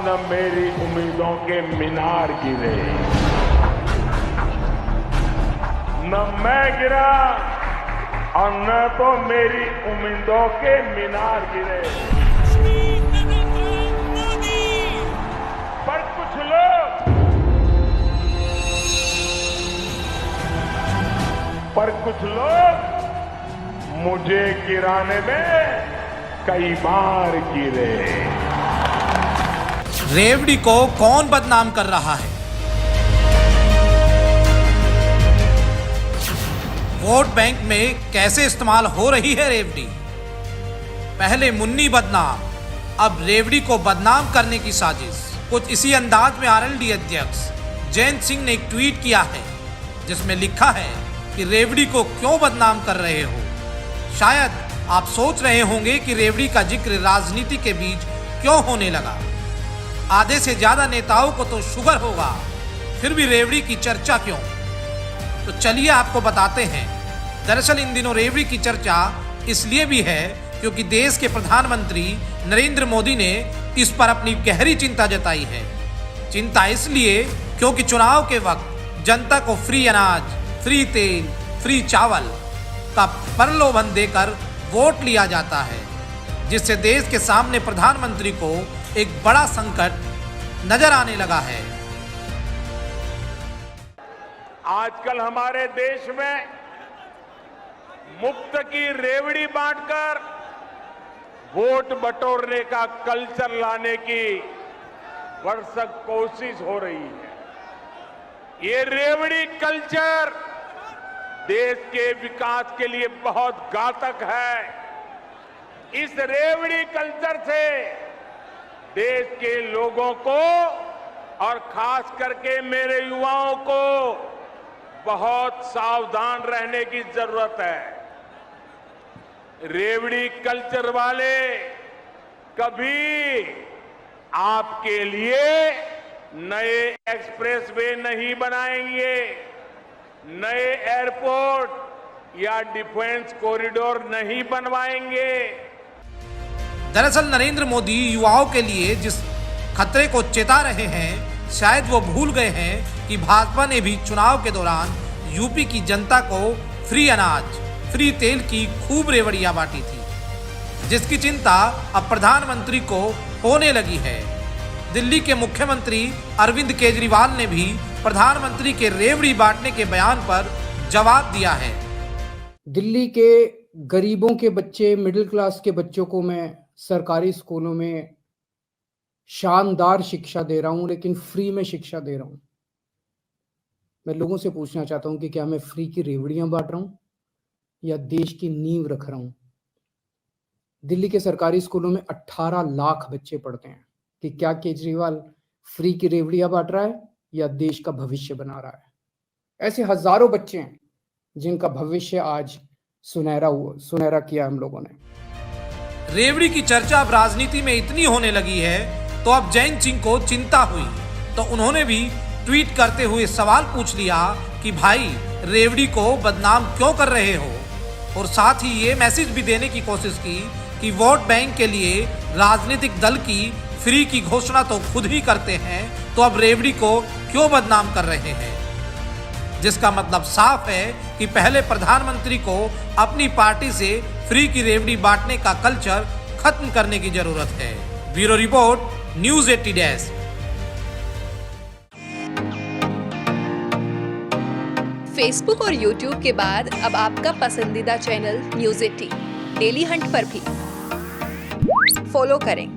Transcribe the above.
न मेरी उम्मीदों के मीनार गिरे, न मैं गिरा और न तो मेरी उम्मीदों के मीनार गिरे। पर कुछ लोग मुझे गिराने में कई बार गिरे। रेवड़ी को कौन बदनाम कर रहा है? वोट बैंक में कैसे इस्तेमाल हो रही है रेवड़ी? पहले मुन्नी बदनाम, अब रेवड़ी को बदनाम करने की साजिश। कुछ इसी अंदाज में आरएलडी अध्यक्ष जयंत सिंह ने एक ट्वीट किया है जिसमें लिखा है कि रेवड़ी को क्यों बदनाम कर रहे हो। शायद आप सोच रहे होंगे कि रेवड़ी का जिक्र राजनीति के बीच क्यों होने लगा। आधे से ज्यादा नेताओं को तो शुगर होगा, फिर भी रेवड़ी की चर्चा क्यों? तो चलिए आपको बताते हैं। दरअसल इन दिनों रेवड़ी की चर्चा इसलिए भी है क्योंकि देश के प्रधानमंत्री नरेंद्र मोदी ने इस पर अपनी गहरी चिंता जताई है। चिंता इसलिए क्योंकि चुनाव के वक्त जनता को फ्री अनाज, फ्री तेल, फ्री चावल का प्रलोभन देकर वोट लिया जाता है, जिससे देश के सामने प्रधानमंत्री को एक बड़ा संकट नजर आने लगा है। आजकल हमारे देश में मुफ्त की रेवड़ी बांटकर वोट बटोरने का कल्चर लाने की भरसक कोशिश हो रही है। ये रेवड़ी कल्चर देश के विकास के लिए बहुत घातक है। इस रेवड़ी कल्चर से देश के लोगों को और खास करके मेरे युवाओं को बहुत सावधान रहने की जरूरत है। रेवड़ी कल्चर वाले कभी आपके लिए नए एक्सप्रेसवे नहीं बनाएंगे, नए एयरपोर्ट या डिफेंस कॉरिडोर नहीं बनवाएंगे। दरअसल नरेंद्र मोदी युवाओं के लिए जिस खतरे को चेता रहे हैं, शायद वो भूल गए हैं कि भाजपा ने भी चुनाव के दौरान यूपी की जनता को फ्री अनाज, फ्री तेल की खूब रेवड़ियां बांटी थी, जिसकी चिंता अब प्रधानमंत्री को होने लगी है। दिल्ली के मुख्यमंत्री अरविंद केजरीवाल ने भी प्रधानमंत्री के रेवड़ी बांटने के बयान पर जवाब दिया है। दिल्ली के गरीबों के बच्चे, मिडिल क्लास के बच्चों को मैं सरकारी स्कूलों में शानदार शिक्षा दे रहा हूं, लेकिन फ्री में शिक्षा दे रहा हूं। मैं लोगों से पूछना चाहता हूं कि क्या मैं फ्री की रेवड़ियां बांट रहा हूं या देश की नींव रख रहा हूं। दिल्ली के सरकारी स्कूलों में 18 लाख बच्चे पढ़ते हैं कि क्या केजरीवाल फ्री की रेवड़ियां बांट रहा है या देश का भविष्य बना रहा है। ऐसे हजारों बच्चे हैं जिनका भविष्य आज सुनहरा किया हम लोगों ने। रेवड़ी की चर्चा अब राजनीति में इतनी होने लगी है तो अब जयंत सिंह को चिंता हुई, तो उन्होंने भी ट्वीट करते हुए सवाल पूछ लिया कि भाई रेवड़ी को बदनाम क्यों कर रहे हो, और साथ ही ये मैसेज भी देने की कोशिश की कि वोट बैंक के लिए राजनीतिक दल की फ्री की घोषणा तो खुद ही करते हैं, तो अब रेवड़ी को क्यों बदनाम कर रहे हैं। जिसका मतलब साफ है कि पहले प्रधानमंत्री को अपनी पार्टी से फ्री की रेवड़ी बांटने का कल्चर खत्म करने की जरूरत है। Bureau report, news 80 desk. Facebook और यूट्यूब के बाद अब आपका पसंदीदा चैनल न्यूज़ 80 डेली हंट पर भी फॉलो करें।